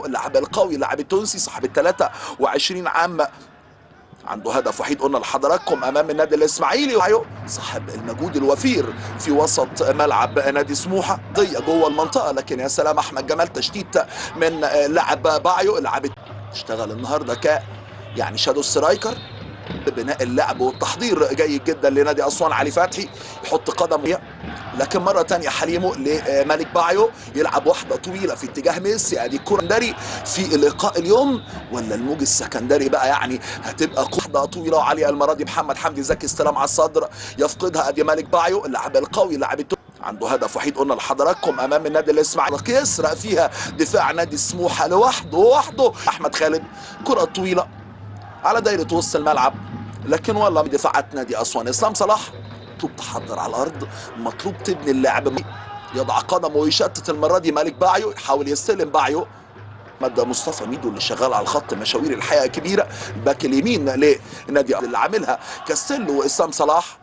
بايو اللاعب القوي، اللاعب التونسي صاحب ال 23 عام، عنده هدف وحيد قلنا لحضراتكم امام النادي الاسماعيلي. بايو صاحب المجهود الوفير في وسط ملعب نادي سموحه، ضيق جوه المنطقه، لكن يا سلام احمد جمال تشتيت من لاعب بايو. اللاعب اشتغل النهارده يعني شادو سترايكر، بناء اللعب والتحضير جيد جدا لنادي اسوان. علي فتحي يحط قدمه، لكن مره ثانيه حليمه لمالك بايو يلعب واحده طويله في اتجاه ميسي. ادي الكره السكندري في اللقاء اليوم، ولا الموج السكندري بقى يعني هتبقى واحده طويله وعاليه المره دي. محمد حمدي زكي استلام على الصدر يفقدها. ادي مالك بايو اللاعب القوي، اللاعب عنده هدف وحيد قلنا لحضراتكم امام النادي الاسماعيلي، يسرق فيها دفاع نادي سموحه لوحده. احمد خالد كره طويله على دايره وسط الملعب، لكن والله دفاعات نادي اسوان. اسلام صلاح مطلوب تحضر على الارض، مطلوب تبني اللعب، يضع قدمه ويشتت. المره دي مالك بايو يحاول يستلم بايو، مادة مصطفى ميدو اللي شغال على الخط مشاوير الحقيقه كبيره. الباك اليمين لنادي اللي عاملها كاستيلو واسلام صلاح،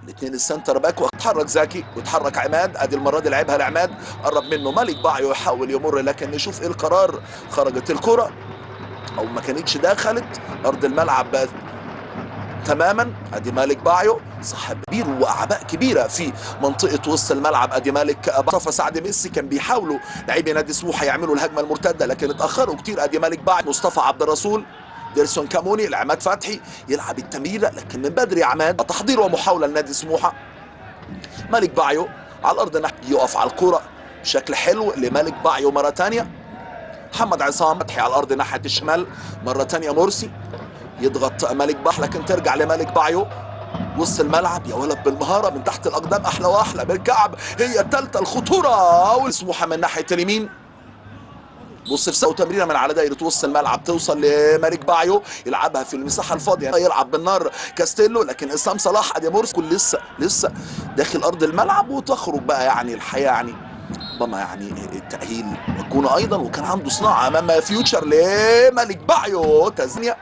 الاثنين السنتر باك. واتحرك زكي واتحرك عماد، ادي المره دي لعبها لعماد، قرب منه مالك بايو يحاول يمر، لكن نشوف ايه القرار. خرجت الكره او ما كانتش دخلت ارض الملعب تماما. ادي مالك بايو صاحب كبير واعباء كبيره في منطقه وسط الملعب. ادي مالك مصطفى سعد ميسي كان بيحاولوا لاعبي نادي سموحه يعملوا الهجمه المرتده، لكن اتاخروا كتير. ادي مالك بايو، مصطفى عبد الرسول، ديرسون كاموني، لعماد فتحي يلعب التمريره، لكن من بدري عماد تحضير ومحاوله لنادي سموحه. مالك بايو على الارض يقف على الكره بشكل حلو لمالك بايو مره ثانيه. محمد عصام فتحي على الارض ناحيه الشمال مره ثانيه، مرسي يضغط مالك بايو، لكن ترجع لمالك بايو وسط الملعب. يا ولد بالمهاره من تحت الاقدام، احلى واحلى بالكعب، هي الثالثه الخطوره. وسموحه من ناحيه اليمين، بص في سوق تمريره من على دايره وسط الملعب توصل لمالك بايو، يلعبها في المساحه الفاضيه، يلعب بالنار كاستيلو، لكن اسلام صلاح ادي مرسي كل لسه داخل ارض الملعب، وتخرج بقى يعني الحقيقه يعني ربما يعني التاهيل والجونه ايضا، وكان عنده صناعه امام فيوتشر لمالك بايو. تزنيه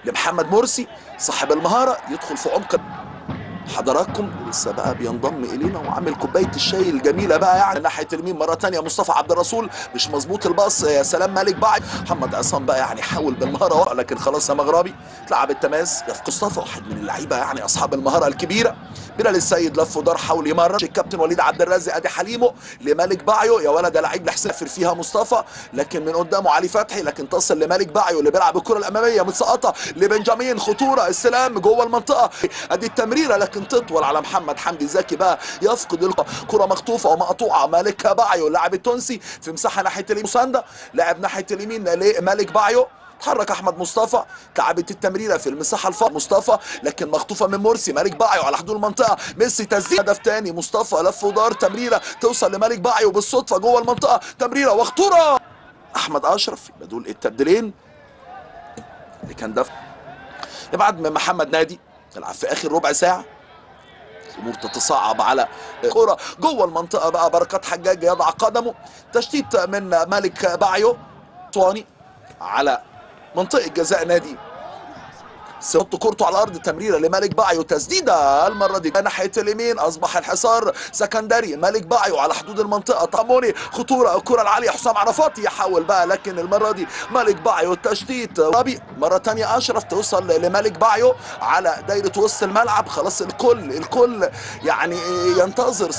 لمحمد مرسي صاحب المهاره، يدخل في عمق حضراتكم، لسه بقى بينضم الينا وعامل كوبايه الشاي الجميله بقى يعني ناحيه اليمين مره ثانيه. مصطفى عبد الرسول مش مظبوط الباص، يا سلام مالك بايو. محمد عصام بقى يعني حاول بالمهاره، لكن خلاص يا مغربي تلعب التماس. مصطفى واحد من اللعيبه يعني اصحاب المهاره الكبيره. بلال السيد لف ودار حاول يمرر الكابتن وليد عبد الرازق، ادي حليمه لمالك بايو، يا ولد يا لعيب لحسافر فيها مصطفى، لكن من قدامه علي فتحي، لكن تصل لمالك بايو اللي بيلعب الكره الاماميه متسقطه لبنجامين، خطوره استلام جوه المنطقه. ادي التمريره لكن تطول على محمد حمدي زكي، بقى يفقد الكره مخطوفه ومقطوعه. مالك بايو اللاعب التونسي في مساحه ناحيه اليمين، مسانده لاعب ناحيه اليمين لمالك بايو. تحرك احمد مصطفى، كعبت التمريره في المساحه الفاضيه مصطفى، لكن مخطوفه من مرسي. مالك بايو على حدود المنطقه، ميسي تسديد، هدف ثاني. مصطفى لف ودار، تمريره توصل لمالك بايو بالصدفه جوه المنطقه، تمريره وخطوره. احمد اشرف، يبقى دول التبديلين اللي كان دفع يبعد من محمد نادي يلعب في اخر ربع ساعه. الامور تتصاعب على كره جوه المنطقه بقى. بركات حجاج يضع قدمه، تشتيت من مالك بايو صواني على منطقه جزاء نادي، سيحط كورته على الارض، تمريره لمالك بايو، تسديده المره دي ناحيه اليمين، اصبح الحصار سكندري. مالك بايو على حدود المنطقه، طموني خطوره، الكره العاليه حسام عرفاتي يحاول بقى، لكن المره دي مالك بايو التشتيت. ربي مره ثانيه اشرف توصل لمالك بايو على دايره وسط الملعب. خلاص الكل يعني ينتظر